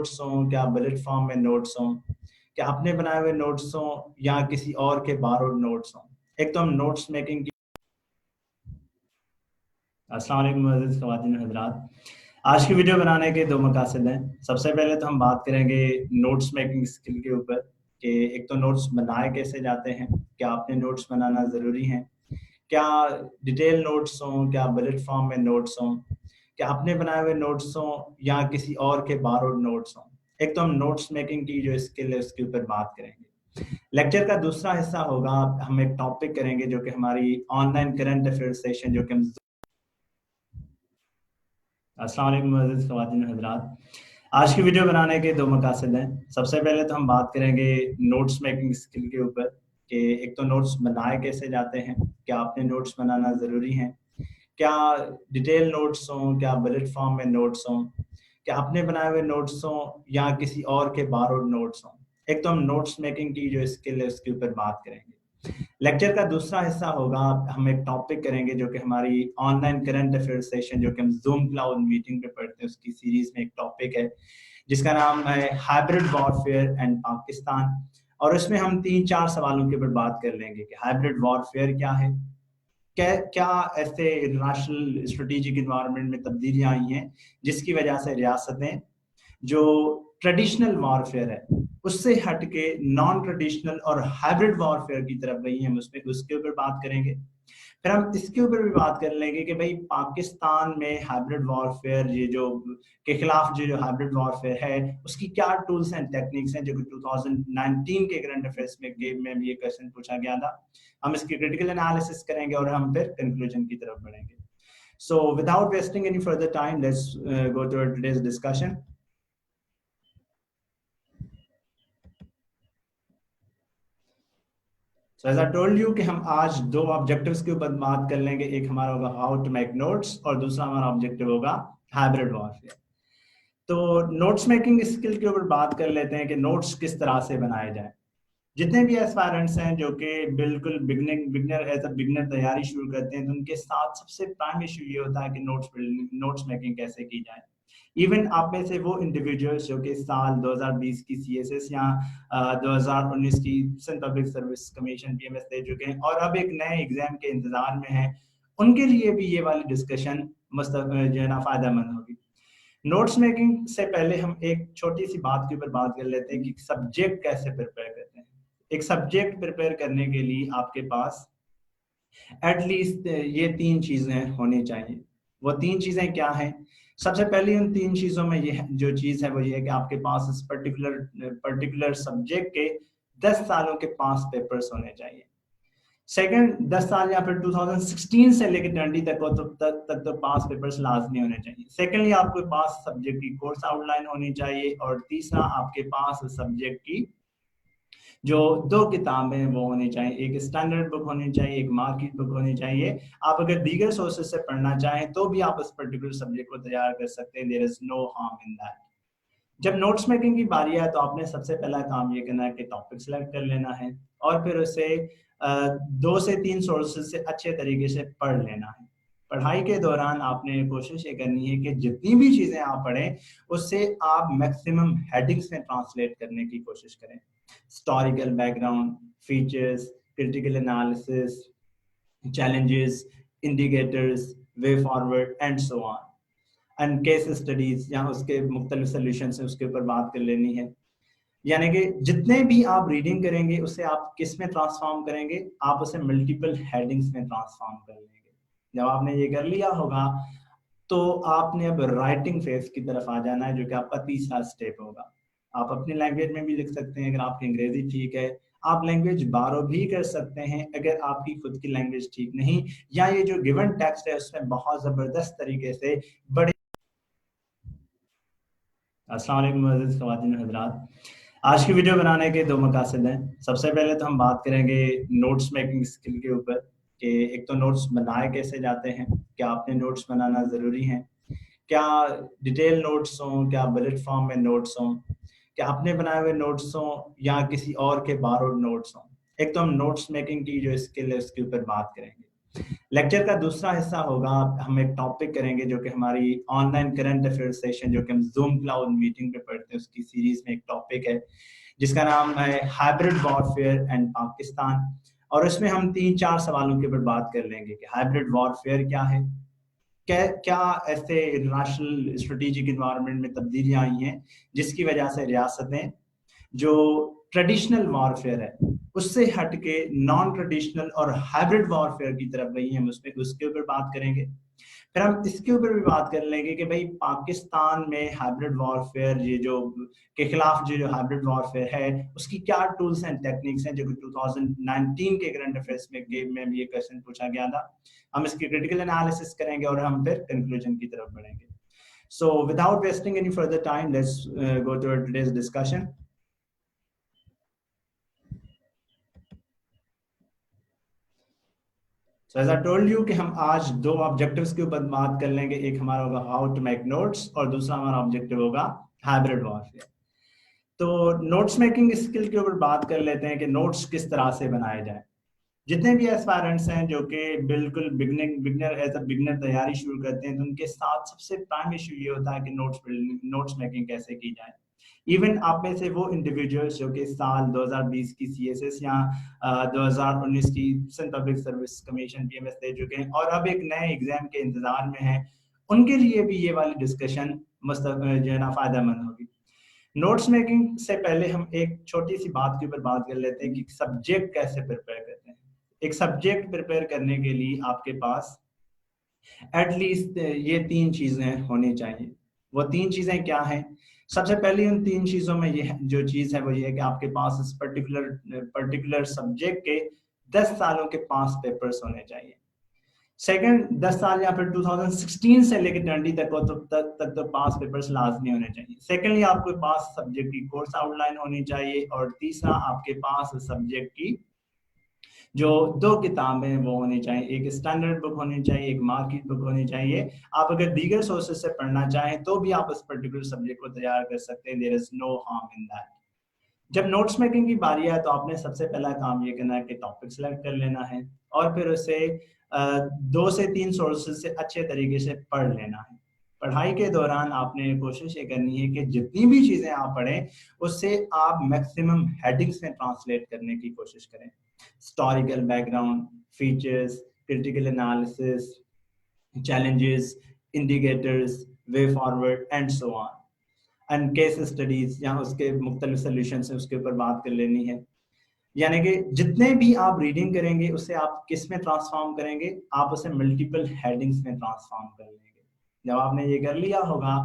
Notes हों, क्या bullet form में नोट्स हों, क्या अपने बनाए हुए नोट्स हों या किसी और के बारोड नोट्स हों। एक तो हम नोट्स मेकिंग की अस्सलाम वालेकुम अज़ीज़ ख़वातीन व हज़रात। आज की वीडियो बनाने के दो मकासद हैं। सबसे पहले तो हम बात करेंगे नोट्स मेकिंग स्किल के ऊपर कि एक तो नोट्स बनाए कैसे जाते हैं, क्या अपने नोट्स बनाना ज़रूरी हैं, क्या डिटेल नोट्स हों, क्या बुलेट फॉर्म में नोट्स हों, क्या अपने बनाए हुए नोट्स हों या किसी और के बारोड नोट्स हों। एक तो हम नोट्स मेकिंग की जो स्किल है उसके ऊपर बात करेंगे। लेक्चर का दूसरा हिस्सा होगा, हम एक टॉपिक करेंगे जो कि हमारी ऑनलाइन करंट अफेयर सेशन जो कि हम अस्सलाम वालेकुम अज़ीज़ ख़वातीन व हज़रात। आज की वीडियो बनाने के दो मकासद हैं। सबसे पहले तो हम बात करेंगे नोट्स मेकिंग स्किल के ऊपर कि एक तो नोट्स बनाए कैसे जाते हैं, क्या अपने नोट्स बनाना ज़रूरी हैं, क्या डिटेल नोट्स हों, क्या बुलेट फॉर्म में नोट्स हों, क्या अपने बनाए हुए नोट्स हों या किसी और के बारोड नोट्स हों। एक तो हम नोट्स मेकिंग की जो स्किल है उसके ऊपर बात करेंगे। लेक्चर का दूसरा हिस्सा होगा, हम एक टॉपिक करेंगे जो कि हमारी ऑनलाइन करंट अफेयर सेशन जो कि हम जूम क्लाउड मीटिंग पे पढ़ते हैं उसकी सीरीज में एक टॉपिक है जिसका नाम है हाइब्रिड वॉरफेयर एंड पाकिस्तान। और उसमें हम 3-4 सवालों के ऊपर बात कर लेंगे कि हाइब्रिड वॉरफेयर क्या है, क्या क्या ऐसे इंटरनेशनल स्ट्रेटेजिक इन्वायरमेंट में तब्दीलियां आई हैं जिसकी वजह से रियासतें जो ट्रेडिशनल वॉरफेयर है उससे हटके नॉन ट्रेडिशनल और हाइब्रिड वॉरफेयर की तरफ गई हैं, उसमें उसके ऊपर बात करेंगे। फिर हम इसके ऊपर भी बात कर लेंगे कि भाई पाकिस्तान में हाइब्रिड वॉरफेयर ये जो के खिलाफ जो हाइब्रिड वॉरफेयर है उसकी क्या टूल्स एंड टेक्निक्स हैं, जो कि 2019 के करंट अफेयर्स में गेम में भी ये क्वेश्चन पूछा गया था। हम इसकी क्रिटिकल एनालिसिस करेंगे और हम फिर कंक्लूजन की तरफ बढ़ेंगे। So without wasting any further time, let's go to today's discussion. So as I told you कि हम आज दो ऑब्जेक्टिव्स के ऊपर बात कर लेंगे, एक हमारा होगा हाउ टू मेक नोट्स और दूसरा हमारा ऑब्जेक्टिव होगा हाइब्रिड वॉरफेयर। तो नोट्स मेकिंग स्किल के ऊपर बात कर लेते हैं कि नोट्स किस तरह से बनाए जाए। जितने भी एस्पायरेंट्स हैं जो कि बिल्कुल बिगनर एज अ बिगनर तैयारी शुरू करते हैं तो उनके साथ सबसे प्राइम इशू ये होता है कि नोट्स मेकिंग कैसे की जाए। इवन आप में से वो इंडिविजुअल्स जो कि साल 2020 की सीएसएस या 2019 की central public service commission PMS दे चुके हैं और अब एक नए एग्जाम के इंतजार में हैं, उनके लिए भी ये वाली डिस्कशन जो है ना फायदेमंद होगी। नोट्स मेकिंग से पहले हम एक छोटी सी बात के ऊपर बात कर लेते हैं कि सब्जेक्ट कैसे प्रिपेयर करते हैं। एक सब्जेक्ट प्रिपेयर करने के लिए आपके पास एटलीस्ट ये 3 चीजें होनी चाहिए। वो 3 चीजें क्या हैं? सबसे पहली उन 3 चीजों में ये जो चीज है वो ये है कि आपके पास इस पर्टिकुलर सब्जेक्ट के 10 सालों के पास पेपर्स होने चाहिए। सेकंड, 10 साल या फिर 2016 से लेकर 20 तक तक तो पास पेपर्स लाजमी होने चाहिए। सेकेंडली आपके पास सब्जेक्ट की कोर्स आउटलाइन होनी चाहिए और तीसरा आपके पास सब्जेक्ट की जो 2 किताबें वो होनी चाहिए, एक स्टैंडर्ड बुक होनी चाहिए, एक मार्केट बुक होनी चाहिए। आप अगर दीगर सोर्सेज से पढ़ना चाहें तो भी आप इस पर्टिकुलर सब्जेक्ट को तैयार कर सकते हैं। There is no harm in that. जब नोट्स मेकिंग की बारी आए तो आपने सबसे पहला काम ये करना है कि टॉपिक सेलेक्ट कर लेना है और फिर उसे 2 से 3 सोर्सेज से अच्छे तरीके से पढ़ लेना है। पढ़ाई के दौरान आपने कोशिश ये करनी है कि जितनी भी चीजें आप पढ़ें उससे आप मैक्सिमम हेडिंग्स में ट्रांसलेट करने की कोशिश करें। Historical background, features, critical analysis, challenges, indicators, way forward and so on. And case studies जहाँ उसके मुख्तलिफ सोल्यूशन है उसके ऊपर बात कर लेनी है। यानी कि जितने भी आप रीडिंग करेंगे उसे आप किस में ट्रांसफॉर्म करेंगे, आप उसे मल्टीपल हेडिंग्स में ट्रांसफॉर्म कर लेंगे। जब आपने ये कर लिया होगा तो आपने अब राइटिंग फेज की तरफ आ जाना है जो कि आपका तीसरा स्टेप होगा। आप अपनी लैंग्वेज में भी लिख सकते हैं अगर आपकी अंग्रेजी ठीक है, आप लैंग्वेज बारो भी कर सकते हैं अगर आपकी खुद की लैंग्वेज ठीक नहीं, या ये जो गिवन टेक्स्ट है उसमें बहुत जबरदस्त तरीके से बड़े। अस्सलाम वालेकुम अज़ीज़ ख़वातीन व हज़रात। आज की वीडियो बनाने के दो मकासद हैं। सबसे पहले तो हम बात करेंगे नोट्स मेकिंग स्किल के ऊपर कि एक तो नोट्स बनाए कैसे जाते हैं, क्या अपने नोट्स बनाना ज़रूरी हैं, क्या डिटेल नोट्स हों, क्या बुलेट फॉर्म में नोट्स हों, क्या अपने बनाए हुए नोट्स हों या किसी और के बारोड नोट्स हों। एक तो हम नोट्स मेकिंग की जो स्किल है उसके ऊपर बात करेंगे। लेक्चर का दूसरा हिस्सा होगा, हम एक टॉपिक करेंगे जो कि हमारी ऑनलाइन करंट अफेयर सेशन जो कि हम जूम क्लाउड मीटिंग पे पढ़ते हैं, उसकी सीरीज में एक टॉपिक है जिसका नाम है हाइब्रिड वॉरफेयर एंड पाकिस्तान। और उसमें हम 3-4 सवालों के ऊपर बात कर लेंगे कि हाइब्रिड वॉरफेयर क्या है, क्या क्या ऐसे इंटरनेशनल स्ट्रेटेजिक इन्वायरमेंट में तब्दीलियां आई हैं जिसकी वजह से रियासतें जो ट्रेडिशनल वॉरफेयर है उससे हटके नॉन ट्रेडिशनल और हाइब्रिड वॉरफेयर की तरफ गई हैं, उसमें उसके ऊपर बात करेंगे। फिर हम इसके ऊपर भी बात कर लेंगे कि भाई पाकिस्तान में हाइब्रिड वॉरफेयर ये जो के खिलाफ जो हाइब्रिड वॉरफेयर है उसकी क्या टूल्स एंड टेक्निक्स हैं, जो कि 2019 के करंट अफेयर्स में भी ये क्वेश्चन पूछा गया था। हम इसकी क्रिटिकल एनालिसिस करेंगे और हम फिर कंक्लूजन की तरफ बढ़ेंगे। So without wasting any further time, let's go to today's discussion. So as I told you कि हम आज दो ऑब्जेक्टिव्स के ऊपर बात कर लेंगे, एक हमारा होगा हाउ टू मेक नोट्स और दूसरा हमारा ऑब्जेक्टिव होगा हाइब्रिड वॉरफेयर। तो नोट्स मेकिंग स्किल के ऊपर बात कर लेते हैं कि नोट्स किस तरह से बनाए जाए। जितने भी एस्पायरेंट्स हैं जो कि बिल्कुल बिगनर एज अ बिगनर तैयारी शुरू करते हैं, तो उनके साथ सबसे प्राइम इशू ये होता है कि नोट्स मेकिंग कैसे की जाए। इवन आप में से वो इंडिविजुअल्स जो कि साल 2020 की सीएसएस या 2019 की Sindh public service commission PMS दे चुके हैं और अब एक नए एग्जाम के इंतजार में हैं, उनके लिए भी ये वाली डिस्कशन जो है ना फायदेमंद होगी। नोट्स मेकिंग से पहले हम एक छोटी सी बात के ऊपर बात कर लेते हैं कि सब्जेक्ट कैसे प्रिपेयर करते हैं। एक सब्जेक्ट प्रिपेयर करने के लिए आपके पास एटलीस्ट ये 3 चीजें होनी चाहिए। वो 3 चीजें क्या हैं? सबसे पहली उन 3 चीजों में ये जो चीज है वो ये है कि आपके पास इस पर्टिकुलर सब्जेक्ट के 10 सालों के पास पेपर्स होने चाहिए। सेकंड, 10 साल या फिर 2016 से लेकर 20 तक तो पास पेपर्स लाजमी होने चाहिए। सेकेंडली आपके पास सब्जेक्ट की कोर्स आउटलाइन होनी चाहिए और तीसरा आपके पास सब्जेक्ट की जो 2 किताबें वो होनी चाहिए, एक स्टैंडर्ड बुक होनी चाहिए, एक मार्केट बुक होनी चाहिए। आप अगर दीगर सोर्सेज से पढ़ना चाहें तो भी आप इस पर्टिकुलर सब्जेक्ट को तैयार कर सकते हैं, there is no harm in that. जब नोट्स मेकिंग की बारी आए तो आपने सबसे पहला काम ये करना है कि टॉपिक सेलेक्ट कर लेना है और फिर उसे 2 से 3 सोर्सेज से अच्छे तरीके से पढ़ लेना है। पढ़ाई के दौरान आपने कोशिश ये करनी है कि जितनी भी चीजें आप पढ़ें उससे आप मैक्सिमम हेडिंग्स में ट्रांसलेट करने की कोशिश करें। Historical background, features, critical analysis, challenges, indicators, way forward and so on, and case studies या उसके मुख्तलिफ solutions हैं उसके ऊपर बात कर लेनी है। यानी कि जितने भी आप रीडिंग करेंगे उससे आप किस में ट्रांसफॉर्म करेंगे, आप उसे मल्टीपल हेडिंग्स में ट्रांसफॉर्म कर लेंगे। जब आपने ये कर लिया होगा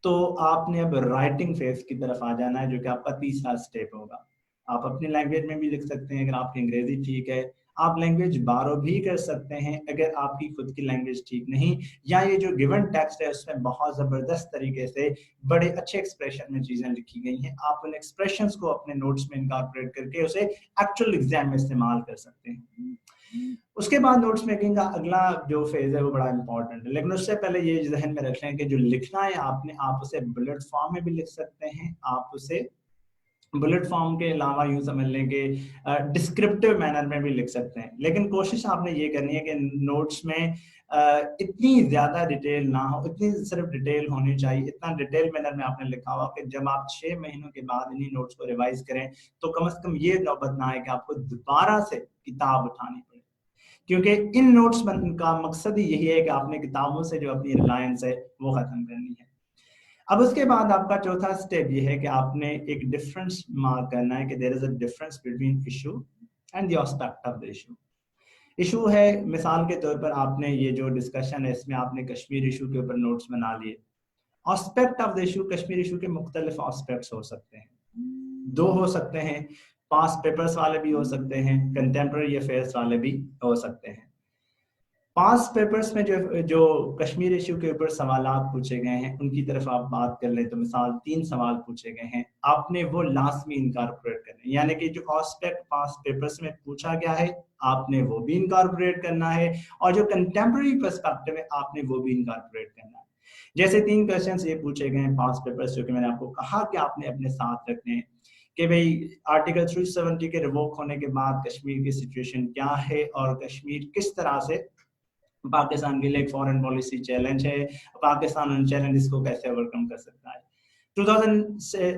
तो आपने अब राइटिंग फेज की तरफ आ जाना है, जो कि आपका तीसरा स्टेप होगा। आप अपनी लैंग्वेज में भी लिख सकते हैं अगर आपकी अंग्रेजी ठीक है, आप लैंग्वेज बारो भी कर सकते हैं अगर आपकी खुद की लैंग्वेज ठीक नहीं, या ये जो गिवन टेक्स्ट है उसमें बहुत जबरदस्त तरीके से बड़े अच्छे एक्सप्रेशन में चीजें लिखी गई हैं, आप उन एक्सप्रेशंस को अपने नोट्स में इनकॉर्पोरेट करके उसे एक्चुअल एग्जाम में इस्तेमाल कर सकते हैं। उसके बाद नोट्स मेकिंग का अगला जो फेज है वो बड़ा इंपॉर्टेंट है, लेकिन उससे पहले ये जहन में रख लें कि जो लिखना है आपने, आप उसे बुलेट फॉर्म में भी लिख सकते हैं, आप उसे बुलेट फॉर्म के अलावा यूं समझ लें कि डिस्क्रिप्टिव मैनर में भी लिख सकते हैं। लेकिन कोशिश आपने ये करनी है कि नोट्स में इतनी ज्यादा डिटेल ना हो, इतनी सिर्फ डिटेल होनी चाहिए, इतना डिटेल मैनर में आपने लिखा हुआ कि जब आप 6 महीनों के बाद इन्हीं नोट्स को रिवाइज करें तो कम से कम ये नौबत ना आए कि आपको दोबारा से किताब उठानी पड़े, क्योंकि इन नोट्स का मकसद ही यही है कि आपने किताबों से जो अपनी रिलायंस है वो खत्म करनी है। अब उसके बाद आपका चौथा स्टेप ये है कि आपने एक डिफरेंस मार्क करना है कि there is a difference between issue and the aspect of the issue. Issue है, मिसाल के तौर पर आपने ये जो डिस्कशन है इसमें आपने कश्मीर इशू के ऊपर नोट्स बना लिए। Aspect of the issue, Kashmir issue के मुख्तलिफ एस्पेक्ट्स हो सकते हैं, 2 हो सकते हैं, पास्ट पेपर्स वाले भी हो सकते हैं, कंटेम्प्रेरी अफेयर्स वाले भी हो सकते हैं। पास्ट पेपर्स में जो कश्मीर इशू के ऊपर सवालात पूछे गए हैं उनकी तरफ आप बात कर लें तो मिसाल 3 सवाल पूछे गए हैं, आपने वो लाजमी इनकॉर्पोरेट करना है, यानी कि जो एस्पेक्ट पास्ट पेपर्स में पूछा गया है आपने वो भी इनकॉर्पोरेट करना है और जो कंटेम्प्रेरी पर्सपेक्टिव है आपने वो भी इनकॉर्पोरेट करना है। जैसे 3 क्वेश्चंस ये पूछे गए हैं पास्ट पेपर्स जो कि मैंने आपको कहा कि आपने अपने साथ रखने हैं कि भाई आर्टिकल 370 के रिवोक होने के बाद कश्मीर की सिचुएशन क्या है और कश्मीर किस तरह से पाकिस्तान के लिए एक फॉरेन पॉलिसी चैलेंज है, पाकिस्तान उन चैलेंजेस को कैसे ओवरकम कर सकता है। 2000 से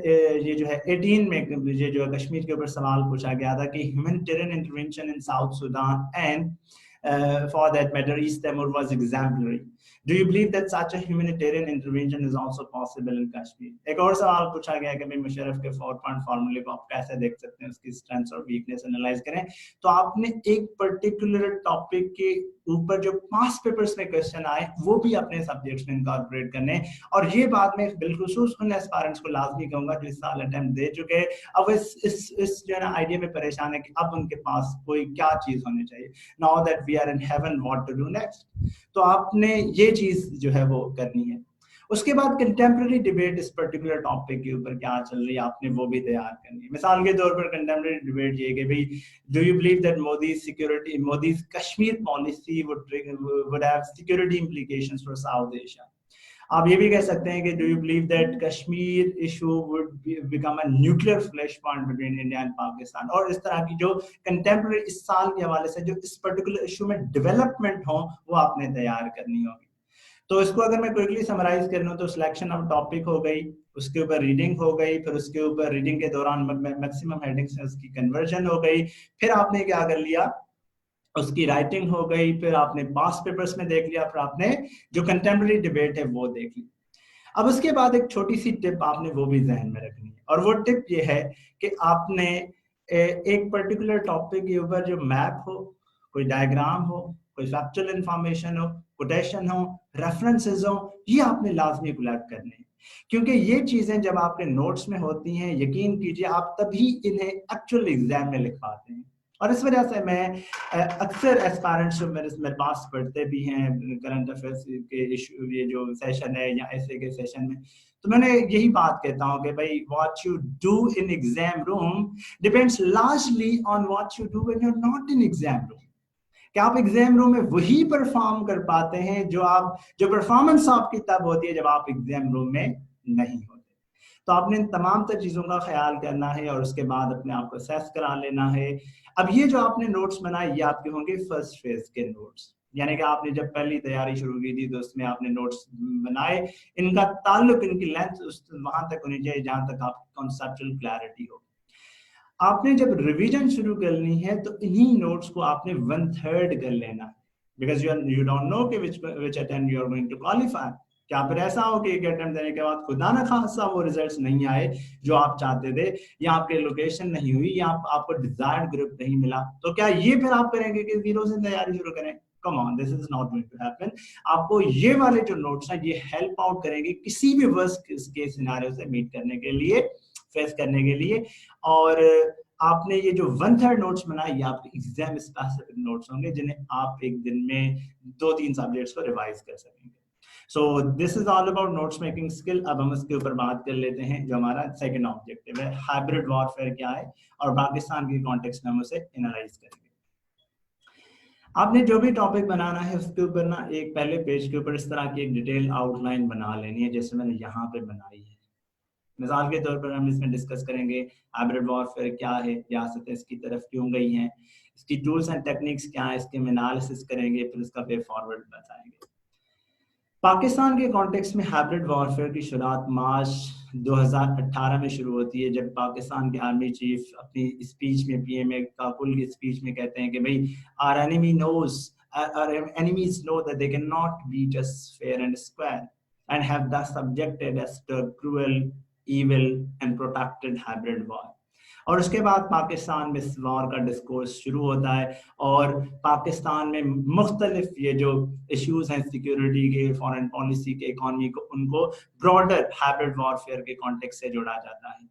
ये जो है 18 में ये जो है कश्मीर के ऊपर सवाल पूछा गया था कि humanitarian intervention in south Sudan and for that matter East Timor was exemplary. Do you believe that such a humanitarian intervention is also possible in Kashmir? एक और सवाल पूछा गया कि भाई मुशर्रफ के 4-point फॉर्मूले को आप कैसे देख सकते हैं, उसकी स्ट्रेंथ्स और वीकनेस एनालाइज करें। तो आपने एक पर्टिकुलर टॉपिक के ऊपर जो पास्ट पेपर्स में क्वेश्चन आए वो भी अपने सब्जेक्ट्स में इनकॉर्पोरेट करने, और ये बाद में बिलखुसूस उन एस्पायरेंट्स को लाजमी कहूंगा जो इस साल अटेम्प्ट दे चुके हैं, अब इस जो है ना आइडिया में परेशान है कि अब उनके पास कोई क्या चीज होनी चाहिए, now that we are in heaven what to do next. तो आपने ये चीज जो है वो करनी है। उसके बाद कंटेम्प्रेरी डिबेट इस पर्टिकुलर टॉपिक के ऊपर क्या चल रही है आपने वो भी तैयार करनी है। मिसाल के तौर पर कंटेम्प्रेरी डिबेट ये कि भाई do you believe that Modi's Kashmir policy would have security implications for south Asia. आप ये भी कह सकते हैं कि do you believe that Kashmir issue would become a nuclear flash point between India and Pakistan, और इस तरह की जो कंटेम्प्रेरी इस साल के हवाले से जो इस पर्टिकुलर इशू में डेवलपमेंट हो वो आपने तैयार करनी होगी। तो इसको अगर मैं क्विकली समराइज कर लूं तो सिलेक्शन ऑफ टॉपिक हो गई, उसके ऊपर रीडिंग हो गई, फिर उसके ऊपर रीडिंग के दौरान मैक्सिमम हेडिंग से उसकी कन्वर्जन हो गई, फिर आपने क्या कर लिया उसकी राइटिंग हो गई, फिर आपने पास्ट पेपर्स में देख लिया, फिर आपने जो कंटेम्प्रेरी डिबेट है वो देख ली। अब उसके बाद एक छोटी सी टिप आपने वो भी जहन में रखनी है, और वो टिप ये है कि आपने एक पर्टिकुलर टॉपिक के ऊपर जो मैप हो, कोई डायग्राम हो, कोई फैक्चुअल इंफॉर्मेशन हो, कोटेशन हो, रेफरेंसेस हो, ये आपने लाजमी कलेक्ट करने हैं, क्योंकि ये चीजें जब आपके नोट्स में होती हैं यकीन कीजिए आप तभी इन्हें एक्चुअल एग्जाम में लिख पाते हैं। और इस वजह से मैं अक्सर एस्पायरेंट्स जो मेरे पास पढ़ते भी हैं करंट अफेयर्स के इशू ये जो सेशन है या ऐसे के सेशन में, तो मैंने यही बात कहता हूँ कि भाई what you do in exam room depends largely on what you do when you are not in exam room. कि आप एग्जाम रूम में वही परफॉर्म कर पाते हैं जो परफॉर्मेंस आपकी तब होती है जब आप एग्जाम रूम में नहीं होते। तो आपने इन तमाम तर चीजों का ख्याल करना है और उसके बाद अपने आप को असेस करा लेना है। अब ये जो आपने नोट्स बनाए ये आपके होंगे फर्स्ट फेज के नोट्स, यानी कि आपने जब पहली तैयारी शुरू की थी तो उसमें आपने नोट्स बनाए, इनका ताल्लुक इनकी लेंथ वहां तक होनी चाहिए जहां तक आपकी कॉन्सेप्चुअल क्लैरिटी हो। आपने जब रिवीजन शुरू करनी है तो इन्हीं नोट्स को आपने 1/3 कर लेना, बिकॉज यू डोंट नो कि which attempt you are going to qualify. क्या फिर ऐसा हो कि एक अटेम्प्ट देने के बाद खुदा न खासा वो रिजल्ट्स नहीं आए जो आप चाहते थे, या आपके लोकेशन नहीं हुई, या आपको डिजायर्ड ग्रुप नहीं मिला, तो क्या ये फिर आप करेंगे कि जीरो से तैयारी शुरू करें? Come on, this is not going to happen. आपको ये वाले जो नोट्स हैं ये हेल्प आउट करेंगे किसी भी वर्स्ट केस सिनेरियो से मीट करने के लिए, फेस करने के लिए। और आपने ये जो 1/3 नोट्स बनाए ये आपके एग्जाम स्पेसिफिक नोट्स होंगे जिन्हें आप एक दिन में 2-3 सब्जेक्ट्स को रिवाइज कर सकेंगे। सो this is all about notes making skill. अब हम इसके ऊपर बात कर लेते हैं जो हमारा सेकंड ऑब्जेक्टिव है, हाइब्रिड वॉरफेयर क्या है और पाकिस्तान के कॉन्टेक्स्ट में हम उसे एनालाइज करेंगे। आपने जो भी टॉपिक बनाना है उसके ऊपर ना एक पहले पेज के ऊपर इस तरह की एक डिटेल आउटलाइन बना लेनी है जैसे मैंने यहाँ पे बनाई है। मिसाल के तौर पर हम इसमें डिस्कस करेंगे हाइब्रिड वॉरफेयर क्या है, रियासतें इसकी तरफ क्यों गई हैं, इसकी टूल्स एंड टेक्निक्स क्या है, इसके एनालिसिस करेंगे, फिर इसका वे फॉरवर्ड बताएंगे। पाकिस्तान के कॉन्टेक्स्ट में हाइब्रिड वॉरफेयर की शुरुआत मार्च 2018 में शुरू होती है जब पाकिस्तान के आर्मी चीफ अपनी स्पीच में पीएमए काबुल की स्पीच में कहते हैं कि भाई our enemies know that they cannot beat us fair and square and have thus subjected us to a cruel, evil and protracted hybrid war. और उसके बाद पाकिस्तान में इस वॉर का डिस्कोर्स शुरू होता है और पाकिस्तान में मुख्तलिफ ये जो इश्यूज हैं सिक्योरिटी के, फॉरेन पॉलिसी के, इकोनॉमी को, उनको ब्रॉडर हाइब्रिड वॉरफेयर के कॉन्टेक्स्ट से जोड़ा जाता है।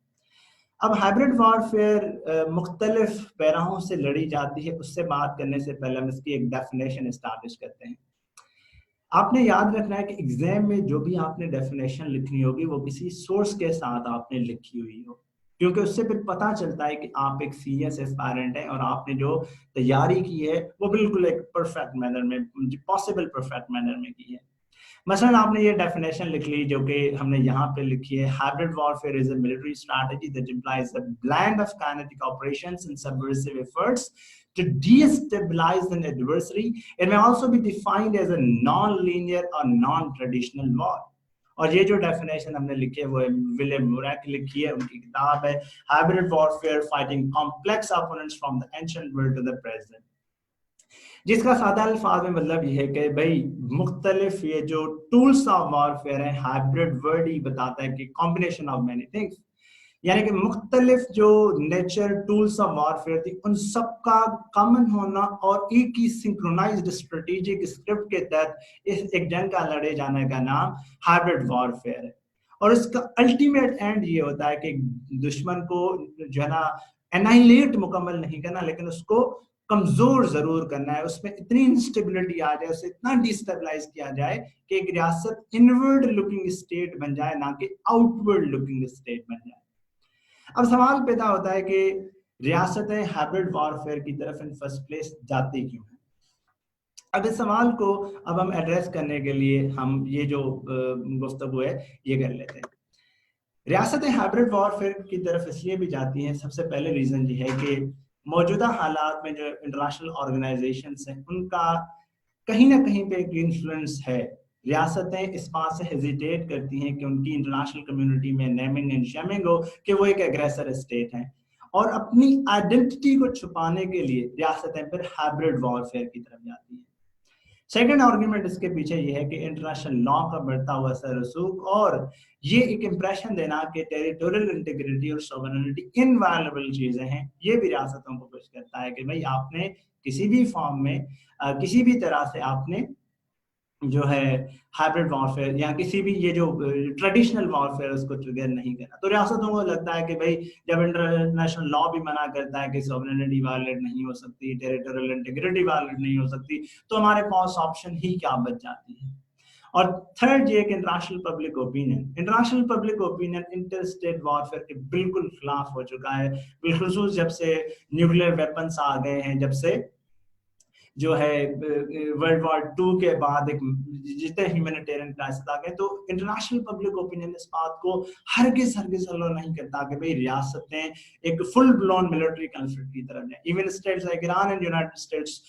अब हाइब्रिड वॉरफेयर मुख्तलिफ पैराहों से लड़ी जाती है, उससे बात करने से पहले हम इसकी एक डेफिनेशन एस्टैब्लिश करते हैं। आपने याद रखना है कि एग्जाम में जो भी आपने डेफिनेशन लिखनी होगी वो किसी सोर्स के साथ आपने लिखी हुई हो, क्योंकि उससे फिर पता चलता है कि आप एक सीरियस एस्पायरेंट हैं और आपने जो तैयारी की है वो बिल्कुल एक परफेक्ट मैनर में, पॉसिबल परफेक्ट मैनर में की है। मसलन आपने ये डेफिनेशन लिख ली जो कि हमने यहाँ पे लिखी है, hybrid warfare is a military strategy that implies a blend of kinetic operations and subversive efforts to destabilize an adversary. It may also be defined as a non-linear or non-traditional war. और ये जो definition हमने लिखी है वो William मुरे की लिखी है, उनकी किताब है hybrid warfare fighting complex opponents from the ancient world to the present, जिसका सादा अल्फाज में मतलब ये है कि भाई मुख्तलिफ ये जो टूल्स ऑफ वॉरफेयर है, हाइब्रिड वर्ड ही बताता है कि कॉम्बिनेशन ऑफ मेनी थिंग्स, यानी कि मुख्तलिफ जो नेचर टूल्स ऑफ वॉरफेयर थी उन सबका कॉमन होना और एक ही सिंक्रोनाइज्ड स्ट्रेटेजिक स्क्रिप्ट के तहत इस एक जंग का लड़े जाने का नाम हाइब्रिड वॉरफेयर है। और इसका अल्टीमेट एंड ये होता है कि दुश्मन को जो है ना एनाइलेट मुकम्मल नहीं करना, लेकिन उसको कमजोर जरूर करना है, उसमें इतनी इंस्टेबिलिटी आ जाए, उसे इतना डिस्टेबलाइज किया जाए कि एक रियासत इनवर्ड लुकिंग स्टेट बन जाए, ना कि आउटवर्ड लुकिंग स्टेट बन जाए। अब सवाल पैदा होता है कि रियासतें हाइब्रिड वॉरफेयर की तरफ इन फर्स्ट प्लेस जाती क्यों हैं? अब इस सवाल को अब हम एड्रेस करने के लिए हम ये जो गुफ्तगू है ये कर लेते हैं। रियासतें हाइब्रिड वॉरफेयर की तरफ इसलिए भी जाती हैं, सबसे पहले रीजन ये है कि मौजूदा हालात में जो इंटरनेशनल ऑर्गेनाइजेशंस हैं उनका कहीं ना कहीं पे एक इन्फ्लुएंस है। रियासतें इस बात से हेजिटेट करती हैं कि उनकी इंटरनेशनल कम्युनिटी में नेमिंग एंड शेमिंग हो कि वो एक एग्रेसर स्टेट हैं, और अपनी आइडेंटिटी को छुपाने के लिए रियासतें फिर हाइब्रिड वॉरफेयर की तरफ जाती हैं। सेकेंड आर्ग्यूमेंट इसके पीछे ये है कि इंटरनेशनल लॉ का बढ़ता हुआ असर रसूख और ये एक इंप्रेशन देना कि टेरिटोरियल इंटीग्रिटी और सोवरेनिटी इनवायलेबल चीजें हैं, ये भी रियासतों को पुश करता है कि भाई आपने किसी भी फॉर्म में किसी भी तरह से आपने जो है हाइब्रिड वॉरफेयर या किसी भी ये जो ट्रेडिशनल वॉरफेयर उसको ट्रिगर नहीं करना। तो रियासतों को लगता है कि भाई जब इंटरनेशनल लॉ भी मना करता है कि सॉवरेनिटी वायलेट नहीं हो सकती, टेरिटोरियल इंटीग्रिटी वायलेट नहीं हो सकती, तो हमारे पास ऑप्शन ही क्या बच जाती है। और थर्ड ये कि international public opinion inter state warfare के बिल्कुल खिलाफ हो चुका है, बिलखुसूस जब से न्यूक्लियर वेपन्स आ गए हैं, जब से जो है वर्ल्ड वॉर 2 के बाद एक जितने ह्यूमैनिटेरियन क्राइसिस आ गए, तो इंटरनेशनल पब्लिक ओपिनियन इस बात को हरगिज अलाउ नहीं करता कि भाई रियासतें एक फुल ब्लोन मिलिट्री कॉन्फ्लिक्ट की तरफ जाएं। Even states like Iran and United States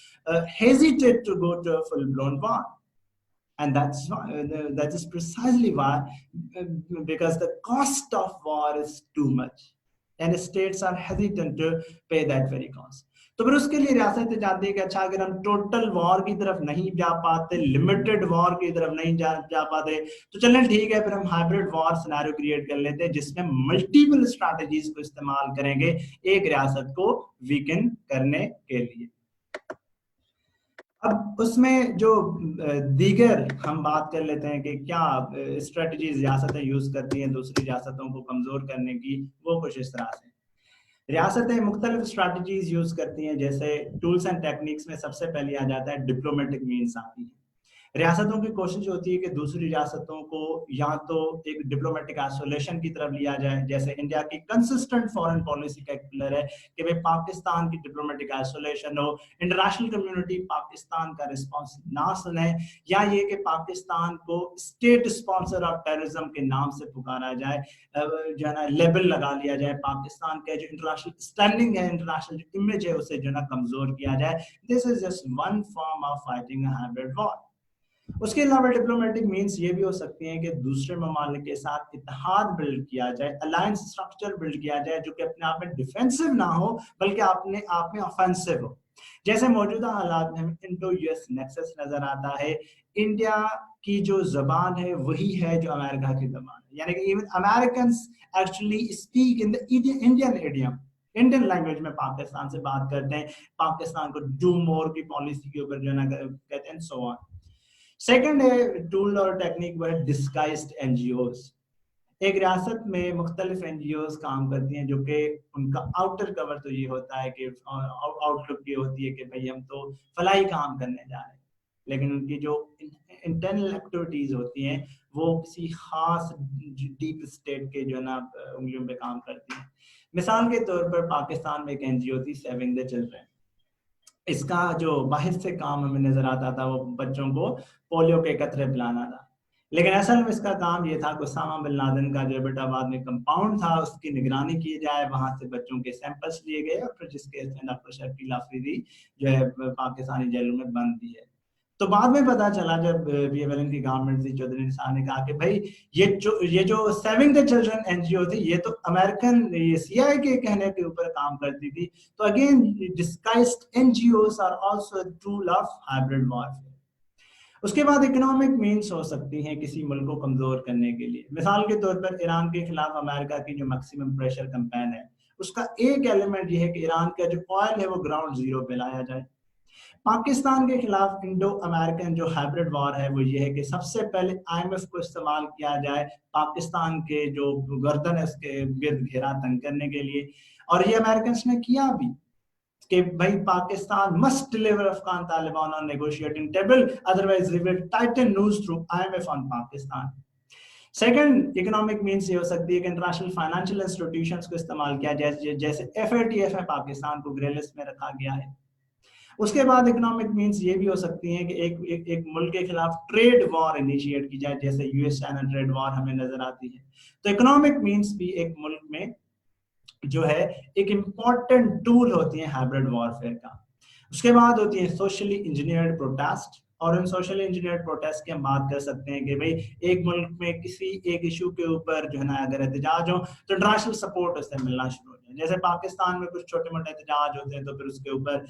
hesitate to go to a full blown war, and that is precisely why, because the cost of war is too much and states are hesitant to pay that very cost. तो फिर उसके लिए रियासतें चाहती है कि अच्छा अगर हम टोटल वॉर की तरफ नहीं जा पाते, लिमिटेड वॉर की तरफ नहीं जा पाते, तो चलें ठीक है, फिर हम हाइब्रिड वॉर सिनेरियो क्रिएट कर लेते हैं जिसमें मल्टीपल स्ट्रैटेजीज को इस्तेमाल करेंगे एक रियासत को वीकन करने के लिए। अब उसमें जो दीगर हम बात कर लेते हैं कि क्या स्ट्रेटजीज रियासतें यूज करती हैं दूसरी रियासतों को कमजोर करने की, वो कुछ इस तरह से रियासतें मुख्तलिफ स्ट्रैटेजीज यूज करती हैं। जैसे टूल्स एंड टेक्निक्स में सबसे पहले आ जाता है डिप्लोमेटिक मीन्स आती है। रियासतों की कोशिश होती है कि दूसरी रियासतों को या तो एक डिप्लोमेटिक आइसोलेशन की तरफ लिया जाए, जैसे इंडिया की कंसिस्टेंट फॉरेन पॉलिसी का एक पिलर है कि भाई पाकिस्तान की डिप्लोमेटिक आइसोलेशन हो, इंटरनेशनल कम्युनिटी पाकिस्तान का रिस्पॉन्स ना सुने, या ये कि पाकिस्तान को स्टेट स्पॉन्सर ऑफ टेररिज्म के नाम से पुकारा जाए, जो है ना लेबल लगा लिया जाए, पाकिस्तान का जो इंटरनेशनल स्टैंडिंग है, इंटरनेशनल इमेज है, उसे जो है ना कमजोर किया जाए। This is just one form of fighting a hybrid war. उसके अलावा डिप्लोमेटिक मीन्स ये भी हो सकती हैं कि दूसरे ममालिक के साथ इत्तेहाद बिल्ड किया जाए, अलायंस स्ट्रक्चर बिल्ड किया जाए जो कि अपने आप में डिफेंसिव ना हो बल्कि अपने आप में ऑफेंसिव हो। जैसे मौजूदा हालात में हमें इंडो यूएस नेक्सस नजर आता है, इंडिया की जो जबान है वही है जो अमेरिका की जबान है, यानी कि even Americans actually speak in the Indian idiom, Indian language में पाकिस्तान से बात करते हैं, पाकिस्तान को डू मोर की पॉलिसी के ऊपर जो है ना कहते हैं, सो ऑन। सेकेंड है टूल और टेक्निक वो है डिस्गाइज्ड एनजीओज। एक रियासत में मुख्तलिफ एनजीओज काम करती हैं जो कि उनका आउटर कवर तो ये होता है कि आउटलुक ये होती है कि भाई हम तो फलाई काम करने जा रहे हैं, लेकिन उनकी जो इंटरनल एक्टिविटीज होती हैं वो किसी खास डीप स्टेट के जो है ना उंगलियों पे काम करती हैं। मिसाल के तौर पर पाकिस्तान में एक एनजीओ थी सेविंग द चिल्ड्रन। इसका जो बाहर से काम हमें नजर आता था वो बच्चों को पोलियो के कतरे पिलाना था। लेकिन असल में इसका काम ये था कि उसामा बिन लादेन का जो एबटाबाद में कंपाउंड था उसकी निगरानी की जाए, वहां से बच्चों के सैंपल्स लिए गए और फिर जिसके डॉक्टर शकील आफरीदी जो है पाकिस्तानी जेलों में बंद भी है। तो बाद में पता चला जब वीएलएन की गवर्नमेंट थी, चौधरी निसार ने कहा कि भाई ये जो सेविंग द चिल्ड्रन एनजीओ थी ये तो अमेरिकन सीआईए के कहने के ऊपर काम करती थी। तो again disguised NGOs are also a tool of hybrid warfare. उसके बाद इकोनॉमिक मीन्स हो सकती हैं किसी मुल्क को कमजोर करने के लिए। मिसाल के तौर पर ईरान के खिलाफ अमेरिका की जो मैक्सिमम प्रेशर कैंपेन है उसका एक एलिमेंट यह है कि ईरान का जो ऑयल है वो ग्राउंड जीरो पे लाया जाए। पाकिस्तान के खिलाफ इंडो अमेरिकन जो हाइब्रिड वॉर है वो ये है कि सबसे पहले आईएमएफ को इस्तेमाल किया जाए पाकिस्तान के जो गर्दन है उसके गिर्द घेरा तंग करने के लिए, और ये अमेरिकन ने किया भी कि भाई Pakistan must deliver Afghan Taliban on negotiating table, otherwise we will tighten noose through IMF on Pakistan. Second economic means ये हो सकती है कि इंटरनेशनल फाइनेंशियल इंस्टीट्यूशंस को इस्तेमाल किया जैसे एफएटीएफ है, पाकिस्तान को ग्रे लिस्ट में रखा गया है। उसके बाद इकोनॉमिक मीन्स ये भी हो सकती है कि एक मुल्क के खिलाफ ट्रेड वॉर इनिशिएट की जाए, जैसे यूएस चाइना ट्रेड वॉर हमें नजर आती है। तो इकोनॉमिक मीन्स भी एक मुल्क में जो है एक इंपॉर्टेंट टूल होती है हाइब्रिड वॉरफेयर का। उसके बाद होती है सोशली इंजीनियर्ड प्रोटेस्ट, और इन सोशल इंजीनियर्ड प्रोटेस्ट की हम बात कर सकते हैं कि भाई एक मुल्क में किसी एक इशू के ऊपर जो है ना अगर एहतजाज हो तो इंटरनेशनल सपोर्ट उससे मिलना शुरू हो जाए। जैसे पाकिस्तान में कुछ छोटे मोटे एहतजाज होते हैं तो फिर उसके ऊपर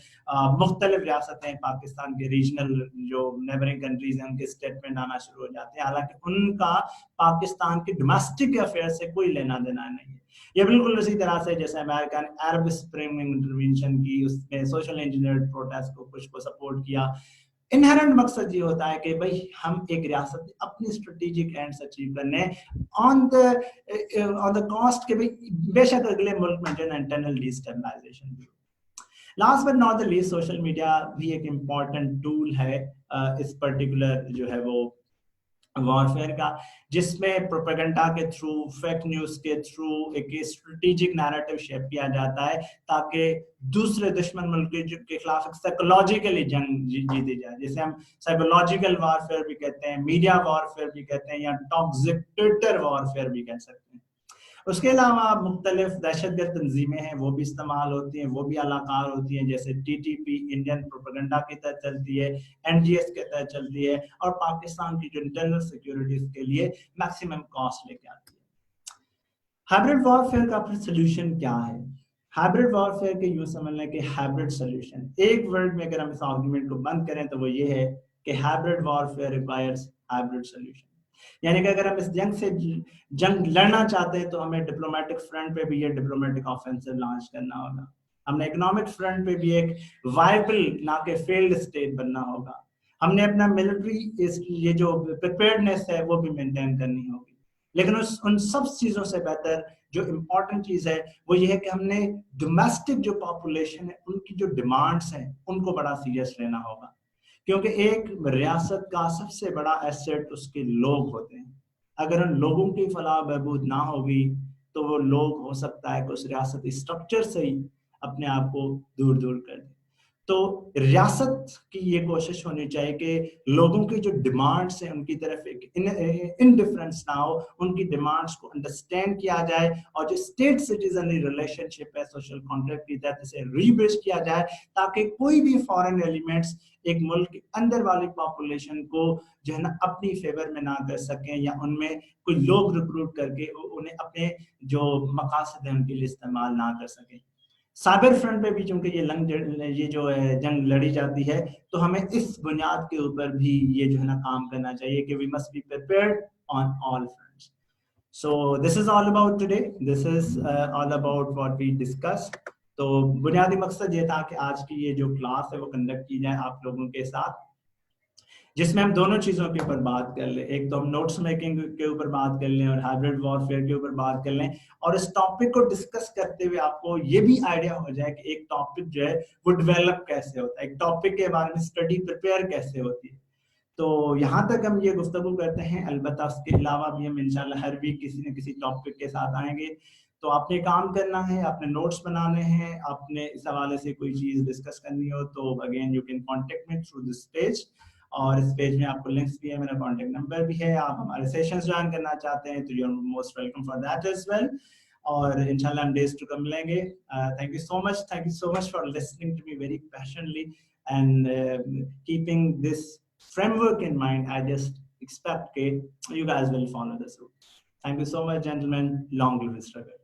मुख्तलिफ रियासतें पाकिस्तान के रीजनल जो नेबरिंग कंट्रीज हैं उनके स्टेटमेंट आना शुरू हो जाते हैं, हालांकि उनका पाकिस्तान के डोमेस्टिक अफेयर से कोई लेना देना नहीं है। ये बिल्कुल उसी तरह से जैसे अमेरिका ने अरब स्प्रिंग इंटरवेंशन की, उसमें सोशल इंजीनियर्ड प्रोटेस्ट को कुछ को सपोर्ट किया। इनहेरेंट मकसद ये होता है कि भाई हम एक रियासत अपनी स्ट्रेटेजिक एंड्स अचीव करने ऑन द कॉस्ट के भाई बेशक अगले मुल्क में जो इंटरनल डिस्टेबलाइजेशन भी। Last but not the least social media भी एक इम्पॉर्टेंट टूल है इस पर्टिकुलर जो है वो वॉरफेयर का, जिसमें प्रोपेगेंडा के थ्रू, फेक न्यूज के थ्रू एक स्ट्रेटेजिक नैरेटिव शेप किया जाता है ताकि दूसरे दुश्मन मुल्क के खिलाफ साइकोलॉजिकली जंग जीती जाए, जिसे हम साइकोलॉजिकल वॉरफेयर भी कहते हैं, मीडिया वॉरफेयर भी कहते हैं, या टॉक्सिक ट्विटर वॉरफेयर भी कह सकते हैं। उसके अलावा मुख्तलिफ दहशतगर्द तंजीमें हैं वो भी इस्तेमाल होती हैं, वो भी अलाकार होती हैं, जैसे टीटीपी इंडियन प्रोपेगेंडा के तहत चलती है, एनजीएस के तहत चलती है, और पाकिस्तान की जो इंटरनल सिक्योरिटी के लिए मैक्सिमम कॉस्ट लेके आती है। हाइब्रिड वॉरफेयर का फिर सोल्यूशन क्या है? हाइब्रिड वॉरफेयर के यूं समझ लें कि हाइब्रिड सोल्यूशन, एक वर्ड में अगर हम इस आर्गुमेंट को बंद करें तो वो ये है कि hybrid warfare requires hybrid solution. यानी कि अगर हम इस जंग लड़ना चाहते हैं तो हमें डिप्लोमेटिक फ्रंट पे भी ये डिप्लोमेटिक ऑफेंसिव लॉन्च करना होगा, हमने इकोनॉमिक फ्रंट पे भी एक वायबल ना के फेल्ड स्टेट बनना होगा, हमने अपना मिलिट्री ये जो प्रिपेयर्डनेस है वो भी मेंटेन करनी होगी। लेकिन उन सब चीजों से बेहतर जो इम्पोर्टेंट चीज है वो ये है कि हमने डोमेस्टिक जो पॉपुलेशन है उनकी जो डिमांड्स हैं उनको बड़ा सीरियस लेना होगा, क्योंकि एक रियासत का सबसे बड़ा एसेट उसके लोग होते हैं। अगर उन लोगों की फलाह बहबूद ना होगी तो वो लोग हो सकता है कि उस रियासती स्ट्रक्चर से ही अपने आप को दूर दूर कर दें। तो रियासत की ये कोशिश होनी चाहिए कि लोगों की जो डिमांड्स हैं उनकी तरफ एक इनडिफरेंस ना हो, उनकी डिमांड्स को अंडरस्टैंड किया जाए, और जो स्टेट सिटीजन रिलेशनशिप है सोशल कॉन्ट्रैक्ट की तहत इसे रीबिल्ड किया जाए, ताकि कोई भी फॉरेन एलिमेंट्स एक मुल्क के अंदर वाली पॉपुलेशन को जो है ना अपनी फेवर में ना कर सकें, या उनमें कोई लोग रिक्रूट करके उन्हें अपने जो मकासद है उनके लिए इस्तेमाल ना कर सकें। साइबर फ्रंट पे भी चूंकि ये जो है जंग लड़ी जाती है, तो हमें इस बुनियाद के ऊपर भी ये जो है ना काम करना चाहिए कि we must be prepared on all fronts. So this is all about today, this is all about what we discuss. तो बुनियादी मकसद ये था कि आज की ये जो क्लास है वो कंडक्ट की जाए आप लोगों के साथ, जिसमें हम दोनों चीजों के ऊपर बात कर लें, एक तो हम नोट्स मेकिंग के ऊपर बात कर लें और हाइब्रिड वॉरफेयर के ऊपर बात कर लें, और इस टॉपिक को डिस्कस करते हुए आपको ये भी आइडिया हो जाए कि एक टॉपिक जो है वो डेवलप कैसे होता है, एक टॉपिक के बारे में स्टडी प्रिपेयर कैसे होती है। तो यहाँ तक हम ये गुफ्तगू करते हैं, अलबत्ता उसके अलावा भी हम इंशाल्लाह हर वीक किसी न किसी टॉपिक के साथ आएंगे। तो आपने काम करना है, आपने नोट्स बनाने हैं, आपने इस हवाले से कोई चीज डिस्कस करनी हो तो again you can contact me through this page, اور اس پیج میں آپ کو لنکس بھی ہے, میرا کانٹیکٹ نمبر بھی ہے. آپ ہمارے سیشنز جوائن کرنا چاہتے ہیں تو you are most welcome for that as well. اور انشاءاللہ ہم ڈیز ٹو کم ملیں گے. Thank you so much for listening to me very patiently and keeping this framework in mind. I just expect کہ you guys will follow this route. Thank you so much, gentlemen. Long live the struggle.